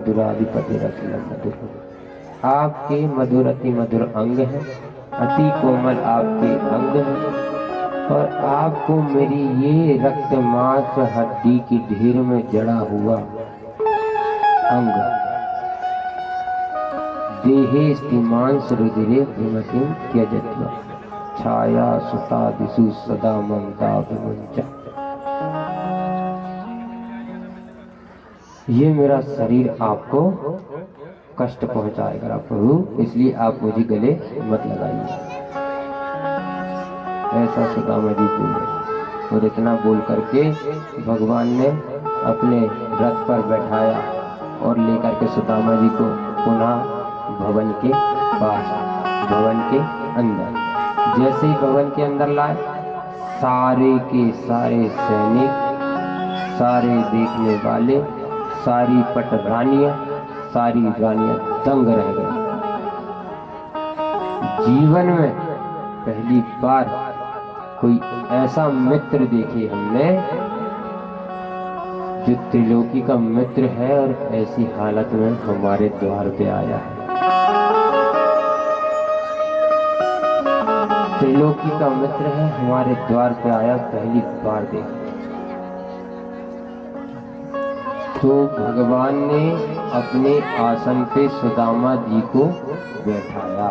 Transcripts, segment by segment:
मधुराधिपति रत्न मधुर, आपके मधुर अति मधुर अंग है, अति कोमल आपके अंग है। और आपको मेरी ये रक्त मांस हड्डी की ढेर में जड़ा हुआ अंग देहे स्तिमांस रुधिरे विमतिम त्यजत्वा छाया सुता दिशु सदा ममता विमुंचा। ये मेरा शरीर आपको कष्ट पहुंचाएगा प्रभु, इसलिए आप मुझे गले मत लगाइए। ऐसा सुदामा जी बोले। और इतना बोल करके भगवान ने अपने रथ पर बैठाया और लेकर के सुदामा जी को पुनः भवन के पास, भवन के अंदर, जैसे ही भवन के अंदर लाए, सारे के सारे सैनिक, सारे देखने वाले, सारी पट रानियां, सारी रानियां दंग रह गई। जीवन में पहली बार कोई ऐसा मित्र देखे हमने जो त्रिलोकी का मित्र है और ऐसी हालत में हमारे द्वार पे आया है। त्रिलोकी का मित्र है, हमारे द्वार पे आया, पहली बार देखा। तो भगवान ने अपने आसन पे सुदामा जी को बैठाया।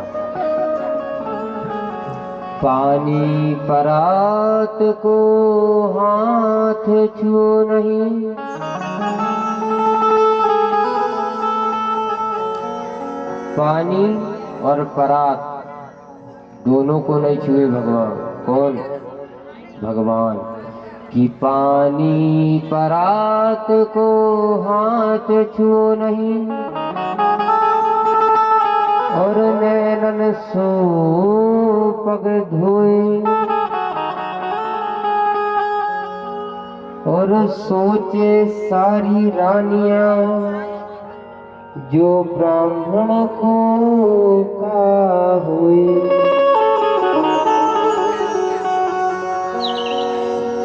पानी परात को हाथ छू नहीं, पानी और परात दोनों को नहीं छुए भगवान। कौन? भगवान। कि पानी परात को हाथ छू नहीं और नैनन सो पग धोए और सोचे सारी रानियां जो ब्राह्मण को का हुए।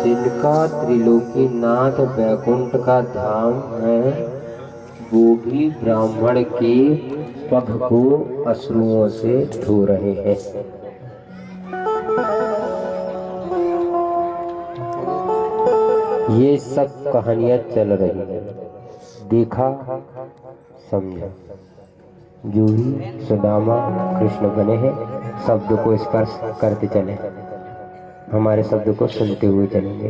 जिनका त्रिलोकी नाथ वैकुंठ का धाम है, वो भी ब्राह्मण के पग को अश्रुओं से धो रहे हैं। ये सब कहानियां चल रही हैं। देखा, समझा। जो भी सुदामा कृष्ण बने हैं, शब्द को स्पर्श करते चले, हमारे शब्द को सुनते हुए चलेंगे।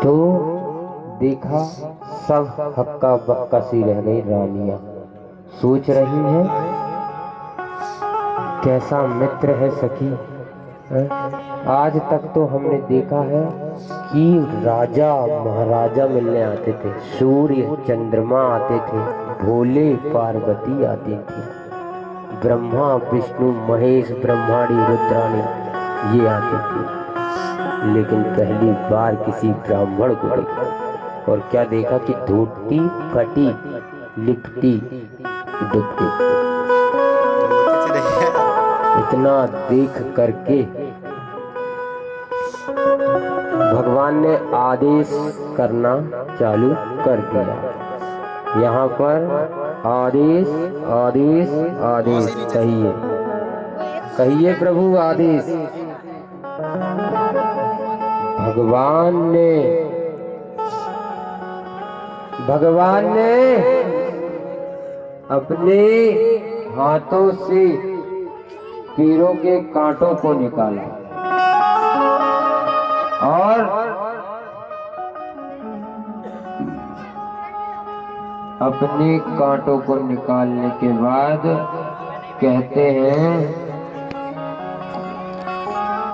तो देखा, सब हक्का बक्का सी रह गई रानियां, सोच रही हैं कैसा मित्र है सखी। आज तक तो हमने देखा है कि राजा महाराजा मिलने आते थे, सूर्य चंद्रमा आते थे, भोले पार्वती आती थी, ब्रह्मा विष्णु महेश ब्रह्माणी रुद्राणी ये आते थे। लेकिन पहली बार किसी ब्राह्मण को देखा, और क्या देखा कि धोती फटी लिपटी डुबती। इतना देख करके भगवान ने आदेश करना चालू कर दिया। यहाँ पर आदेश आदेश आदेश कहिए, कहिए प्रभु आदेश। भगवान ने अपने हाथों से पैरों के कांटों को निकाला और अपने कांटों को निकालने के बाद कहते हैं,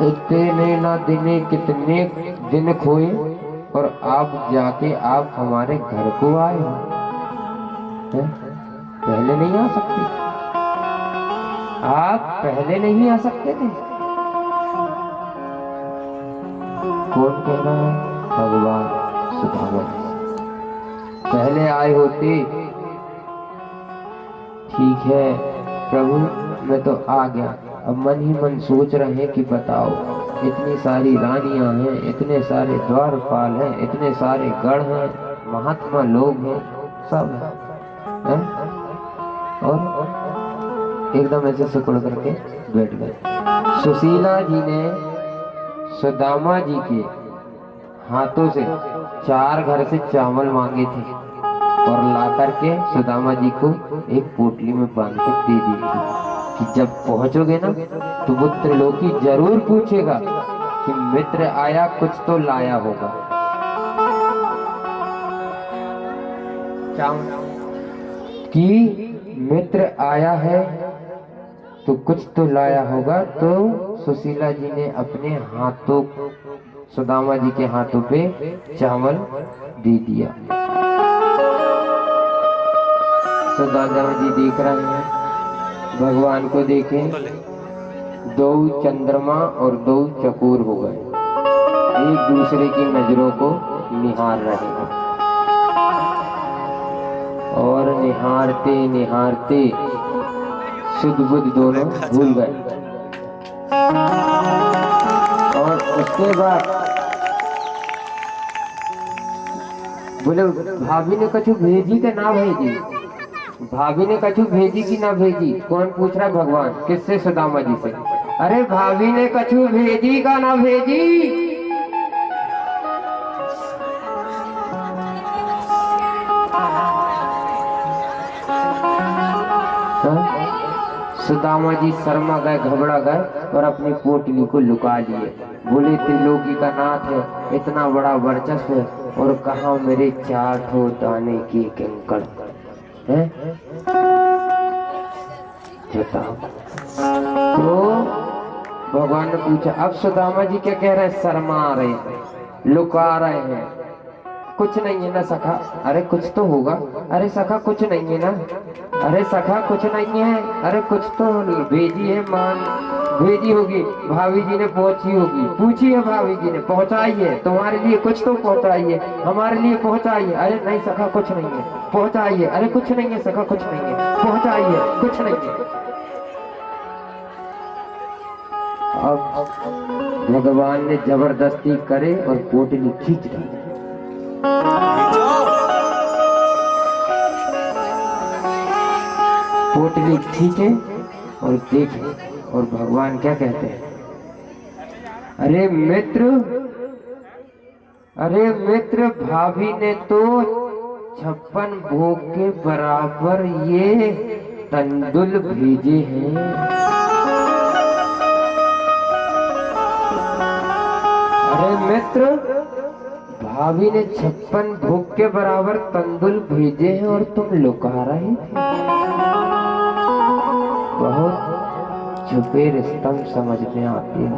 इतने ना दिने कितने दिन खोए और आप जाके आप हमारे घर को आए हो। पहले नहीं आ सकते? आप पहले नहीं आ सकते थे? कौन कह रहा है? भगवान सुदामा। पहले आए होते, ठीक है प्रभु, मैं तो आ गया। अब मन ही मन सोच रहे हैं कि बताओ, इतनी सारी रानियां हैं, इतने सारे द्वारपाल हैं, इतने सारे गढ़ हैं, महात्मा लोग हैं, सब है। है? और एकदम ऐसे सिकुड़ करके बैठ गए। सुशीला जी ने सुदामा जी के हाथों से 4 घर से चावल मांगे थे और ला करके सुदामा जी को एक पोटली में बांध के दे दी थी कि जब पहुंचोगे ना तो वो त्रिलोकी जरूर पूछेगा कि मित्र आया, कुछ तो लाया होगा। कि मित्र आया है तो कुछ तो लाया होगा। तो सुशीला जी ने अपने हाथों सुदामा जी के हाथों पे चावल दे दिया। सुदामा जी देख रहे हैं, भगवान को देखें, 2 चंद्रमा और 2 चकोर हो गए, एक दूसरे की नजरों को निहार रहे हैं और निहारते निहारते सुध बुध दोनों भूल गए। और उसके बाद बोले भाभी ने कछु भेजी कि ना भेजी, भाभी ने कछु भेजी कि ना भेजी। कौन पूछ रहा? भगवान। किससे? सुदामा जी से। अरे भाभी ने कछु भेजी का ना भेजी। सुदामा जी शर्मा गए, घबरा गए और अपनी पोटली को लुका लिए। बोले त्रिलोकी का नाथ है, इतना बड़ा वर्चस्व है और कहा मेरे 4 ठो दाने की कंकड़ है। बताओ। तो भगवान ने पूछा, अब सुदामा जी क्या कह रहे हैं? शर्मा रहे हैं, लुका रहे हैं। कुछ नहीं है ना सखा? अरे कुछ तो होगा। अरे सखा कुछ नहीं है ना? अरे सखा कुछ नहीं है। अरे कुछ तो भेजी है, मान भेजी होगी, भाभी जी ने पहुंची होगी, पूछी है भाभी जी ने, पहुंचाई है तुम्हारे लिए, कुछ तो पहुंचाई है, हमारे लिए पहुंचाई है। अरे नहीं सखा कुछ नहीं है, पहुंचाई है। अरे कुछ नहीं है सखा, कुछ नहीं है, पहुंचाई है, कुछ नहीं है। अब भगवान ने जबरदस्ती करे और पोटली खींच डाली। पोटली खींचे और देखे और भगवान क्या कहते हैं? अरे मित्र, अरे मित्र, भाभी ने तो 56 भोग के बराबर ये तंदुल भेजे हैं। अरे मित्र, भाभी ने 56 भोग के बराबर तंदुल भेजे हैं और तुम लुका रहे थे। बहुत छुपे रिश्तम समझ में आती है।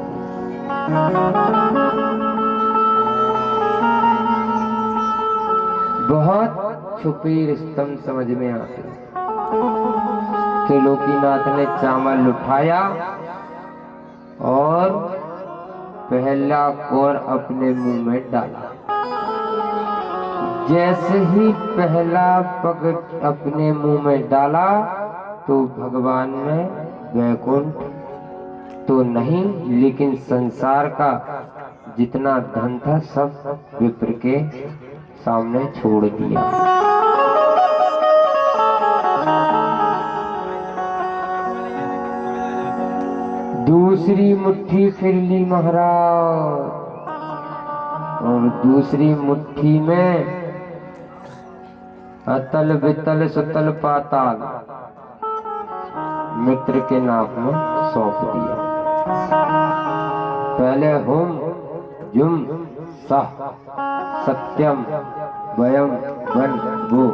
बहुत छुपे रिश्तम समझ में आते हैं। त्रिलोकीनाथ ने चावल उठाया और पहला कौर अपने मुंह में डाला। जैसे ही पहला पग अपने मुंह में डाला तो भगवान में वैकुंठ तो नहीं, लेकिन संसार का जितना धन था सब विप्र के सामने छोड़ दिया। दूसरी मुट्ठी फिर ली महाराज और दूसरी मुट्ठी में अतल वितल सुतल पाताल मित्र के नाम में सौंप दिया। पहले हुम जुम सह सत्यम वयम वन गो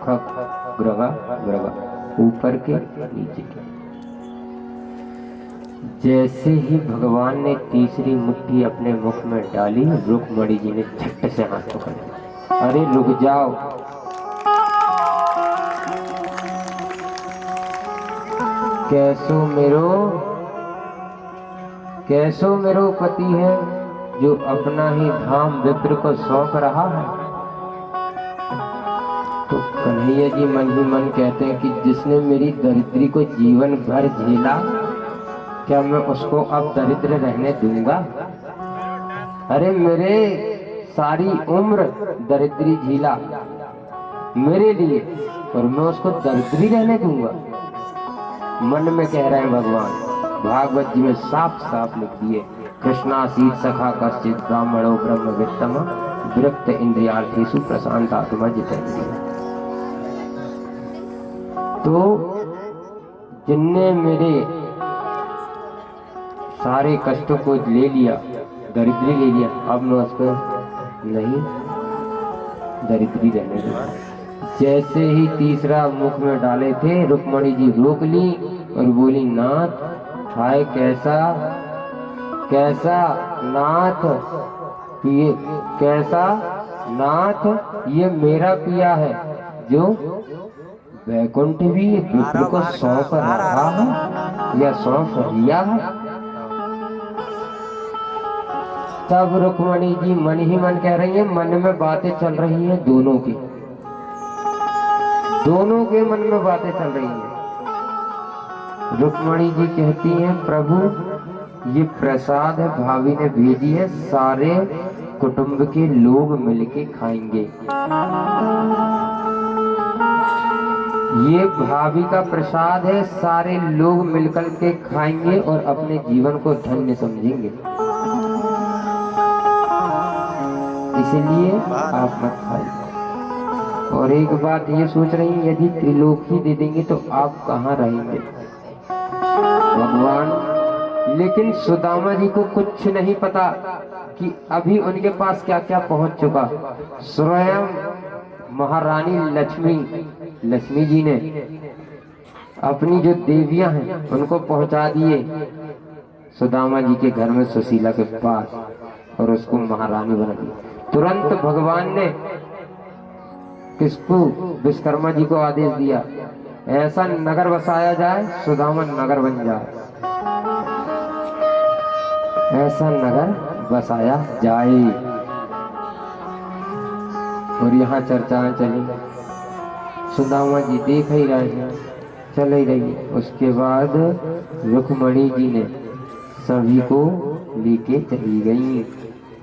खक ग्रगा ग्रगा, ऊपर के नीचे के। जैसे ही भगवान ने तीसरी मुट्ठी अपने मुख में डाली, रुक्मणी जी ने झट से हाथ पकड़ लिया। अरे रुक जाओ, कैसो मेरो पति है जो अपना ही धाम विप्र को सौंप रहा है। तो कन्हैया जी मन ही मन कहते हैं कि जिसने मेरी दरिद्री को जीवन भर झेला, क्या मैं उसको अब दरिद्र रहने दूंगा? अरे मेरे सारी उम्र दरिद्री झेला मेरे लिए, और मैं उसको दरिद्री रहने दूंगा। मन में कह रहे हैं भगवान, भागवत जी में साफ साफ लिख दिए, कृष्णासीत सखा कश्चित ब्राह्मणो ब्रह्मवित्तम विरक्त इंद्रियार्थेषु प्रशांत आत्मा जितेंद्रिय। तो जिनने मेरे सारे कष्टों को ले लिया, दरिद्री ले लिया, अब मैं उसको नहीं दरिद्री रहने दूंगा। जैसे ही तीसरा मुख में डाले थे, रुक्मणी जी रोक ली और बोली, नाथ हाय कैसा कैसा नाथ, ये कैसा नाथ, ये मेरा पिया है जो वैकुंठ भी विप्र को सौंप रहा है या सौंप लिया है। तब रुक्मणी जी मन ही मन कह रही है, मन में बातें चल रही हैं दोनों की, दोनों के मन में बातें चल रही हैं। रुक्मणी जी कहती हैं, प्रभु ये प्रसाद है, भाभी ने भेजी है, सारे कुटुंब के लोग मिलके खाएंगे। ये भाभी का प्रसाद है, सारे लोग मिलकर के खाएंगे और अपने जीवन को धन्य समझेंगे, इसलिए आप मत खाइए। और एक बात ये सोच रही है, यदि त्रिलोक ही दे देंगे तो आप कहाँ रहेंगे भगवान। लेकिन सुदामा जी को कुछ नहीं पता कि अभी उनके पास क्या क्या पहुंच चुका। स्वयं महारानी लक्ष्मी जी ने अपनी जो देवियां हैं उनको पहुंचा दिए सुदामा जी के घर में सुशीला के पास, और उसको महारानी बना दी। तुरंत भगवान ने किसको, विश्वकर्मा जी को आदेश दिया, ऐसा नगर बसाया जाए, सुदामा नगर बन जाए, ऐसा नगर बसाया जाए। और यहाँ चर्चाएं चली, सुदामा जी देख ही रहे हैं, चल ही रही। उसके बाद रुक्मणी जी ने सभी को लेके चली गई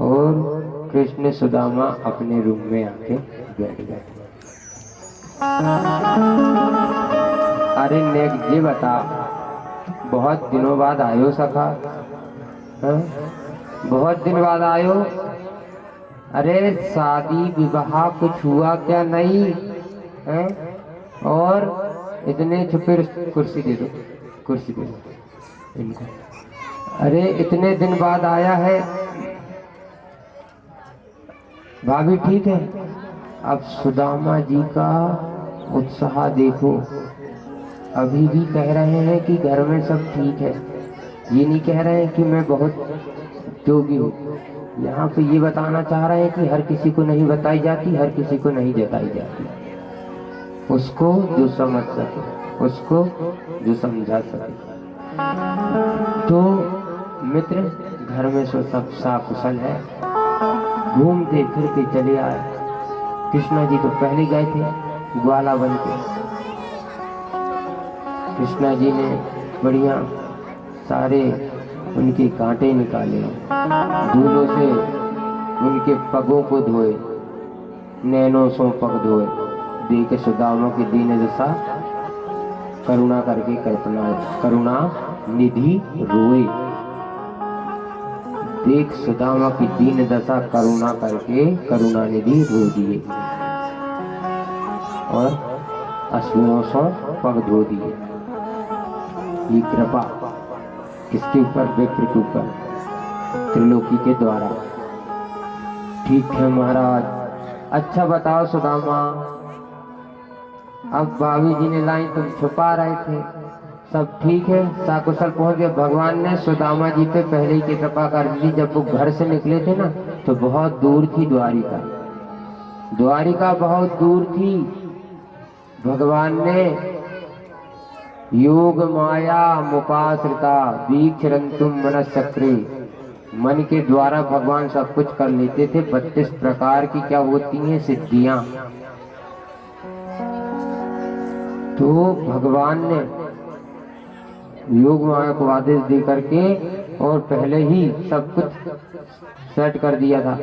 और कृष्ण सुदामा अपने रूम में आके बैठ गए। अरे नेक जी बता, बहुत दिनों बाद आयो सखा, बहुत दिन बाद आयो, अरे शादी विवाह कुछ हुआ क्या नहीं है? और इतने छुपे, कुर्सी दे दो, कुर्सी दे दो इनको। अरे इतने दिन बाद आया है, भाभी ठीक है? अब सुदामा जी का उत्साह देखो, अभी भी कह रहे हैं कि घर में सब ठीक है, ये नहीं कह रहे हैं कि मैं बहुत जोगी हूँ। यहाँ पे ये बताना चाह रहे हैं कि हर किसी को नहीं बताई जाती, हर किसी को नहीं जताई जाती, उसको जो समझ सके, उसको जो समझा सके। तो मित्र, घर में सब कुशल है, घूमते फिर के चले आए। कृष्णा जी तो पहले गए थे ग्वाला बन के। कृष्णा जी ने बढ़िया सारे उनके कांटे निकाले, धूलों से उनके पगों को धोए, नैनों सो पग धोए, देख सुदामा की दीन दशा करुणा करके करुणा निधि रोए। देख सुदामा की दीन दशा करुणा करके करुणा निधि रो दिए और अश्रुओं से पग धो दिए। ये कृपा किसके ऊपर? विप्र के ऊपर, त्रिलोकी के द्वारा। ठीक है महाराज। अच्छा बताओ सुदामा, अब भाभी जी ने लाई, तुम छुपा रहे थे, सब ठीक है? साकुशल पहुंच गए। भगवान ने सुदामा जी पे पहले ही की कृपा कर दी। जब वो घर से निकले थे ना, तो बहुत दूर थी द्वारिका, द्वारिका बहुत दूर थी। भगवान ने योग माया मुपाश्रिता वीक्षरंतुम मनश्चक्रे, मन के द्वारा भगवान सब कुछ कर लेते थे। 32 प्रकार की क्या होती हैं सिद्धियां। तो भगवान ने योग माया को आदेश दे करके और पहले ही सब कुछ सेट कर दिया था।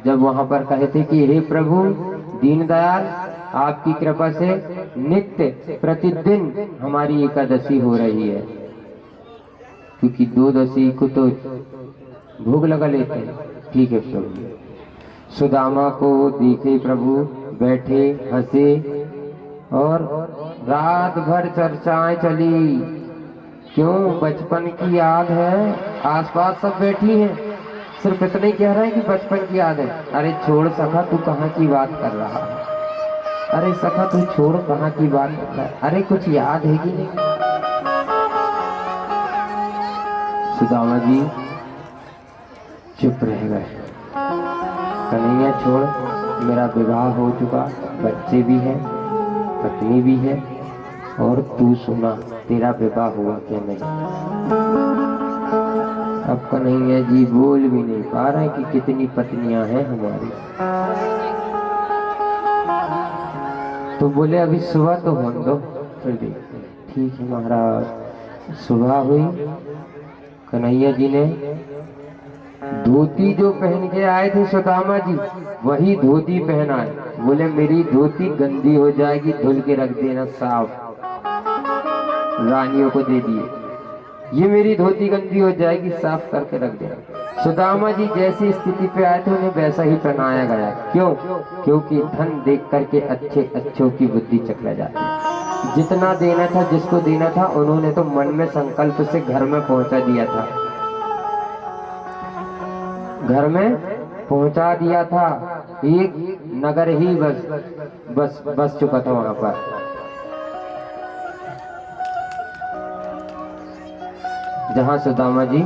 जब वहां पर कहे थे कि हे प्रभु दीनदयाल, आपकी कृपा से नित्य प्रतिदिन हमारी एकादशी हो रही है, क्योंकि 2 को तो भोग लगा लेते हैं। ठीक है प्रभु। सुदामा को देखे प्रभु बैठे हंसे और रात भर चर्चाएं चली। क्यों? बचपन की याद है। आसपास सब बैठी हैं, सिर्फ इतना ही कह रहा है कि बचपन की याद है। अरे छोड़ सखा, तू कहाँ की बात कर रहा है? अरे सखा तू छोड़, कहाँ की बात कर रहा है? अरे कुछ याद है कि नहीं? सुदामा जी चुप रह गए। कन्हैया छोड़, मेरा विवाह हो चुका, बच्चे भी हैं, पत्नी भी है, और तू सुना तेरा विवाह हुआ क्या नहीं? अब कन्हैया जी बोल भी नहीं पा रहे कि कितनी पत्नियां हैं हमारी। तो बोले अभी सुबह तो होने दो, फिर देखते हैं। ठीक है महाराज। सुबह हुई, कन्हैया जी ने धोती जो पहन के आए थे सुदामा जी, वही धोती पहनाए। बोले मेरी धोती गंदी हो जाएगी, धुल के रख देना साफ। रानियों को दे दिए, ये मेरी धोती गंदी हो जाएगी, साफ करके रख देना। सुदामा जी जैसी स्थिति पे आए थे उन्हें वैसा ही पहनाया गया। क्यों? क्योंकि धन देख करके अच्छे अच्छों की बुद्धि चकरा जाती है। जितना देना था, जिसको देना था, उन्होंने तो मन में संकल्प से घर में पहुंचा दिया था, घर में पहुंचा दिया था। एक नगर ही बस चुका था वहां पर। जहां सुदामा जी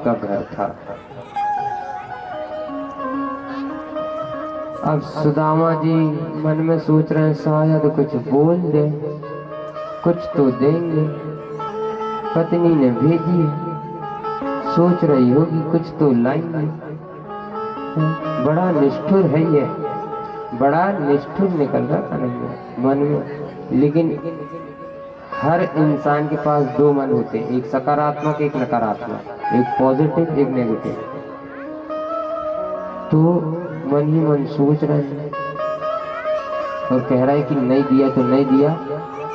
का घर था। अब सुदामा जी मन में सोच रहे हैं शायद कुछ बोल दे, कुछ तो देंगे। पत्नी ने भेजी है, सोच रही होगी कुछ तो लाएंगे। बड़ा निष्ठुर है ये, बड़ा निष्ठुर निकल रहा नहीं मन में। लेकिन हर इंसान के पास 2 मन होते हैं, एक सकारात्मक एक नकारात्मक, एक पॉजिटिव एक नेगेटिव। तो मन ही मन सोच रहे हैं और कह रहा है कि नहीं दिया तो नहीं दिया,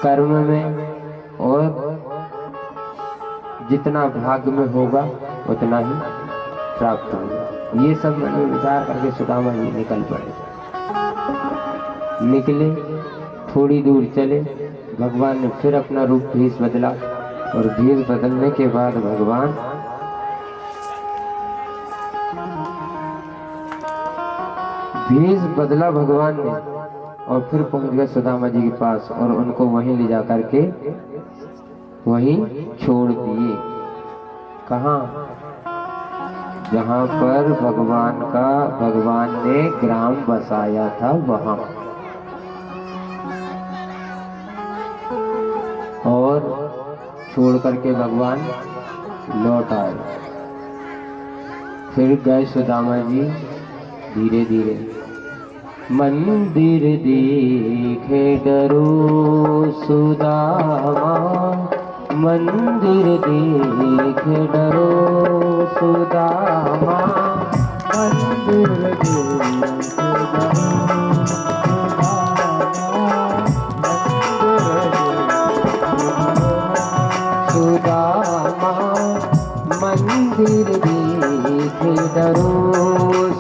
कर्म में और जितना भाग्य में होगा उतना ही प्राप्त होगा। ये सब मन में विचार करके सुदामा जी निकल पड़े। निकले, थोड़ी दूर चले, भगवान ने फिर अपना रूप भेष बदला, और भेष बदलने के बाद भगवान भेष बदला भगवान ने, और फिर पहुंच गए सुदामा जी के पास और उनको वहीं ले जा करके वहीं छोड़ दिए। कहाँ? जहां पर भगवान ने ग्राम बसाया था वहां। और छोड़ करके भगवान लौट आए। फिर गए सुदामा जी धीरे धीरे। मंदिर देखे डरो सुदामा, मंदिर देखे डरो सुदामा, मंदिर देखे डरो सुदामा, मंदिर देखे डरो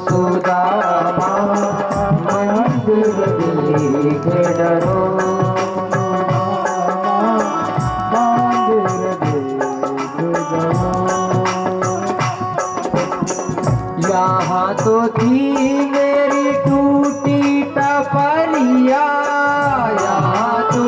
सुदामा, मंदिर देखे डरो, मंदिर देखे डरो। यहाँ तो थी मेरी टूटी टपरिया, यहाँ तो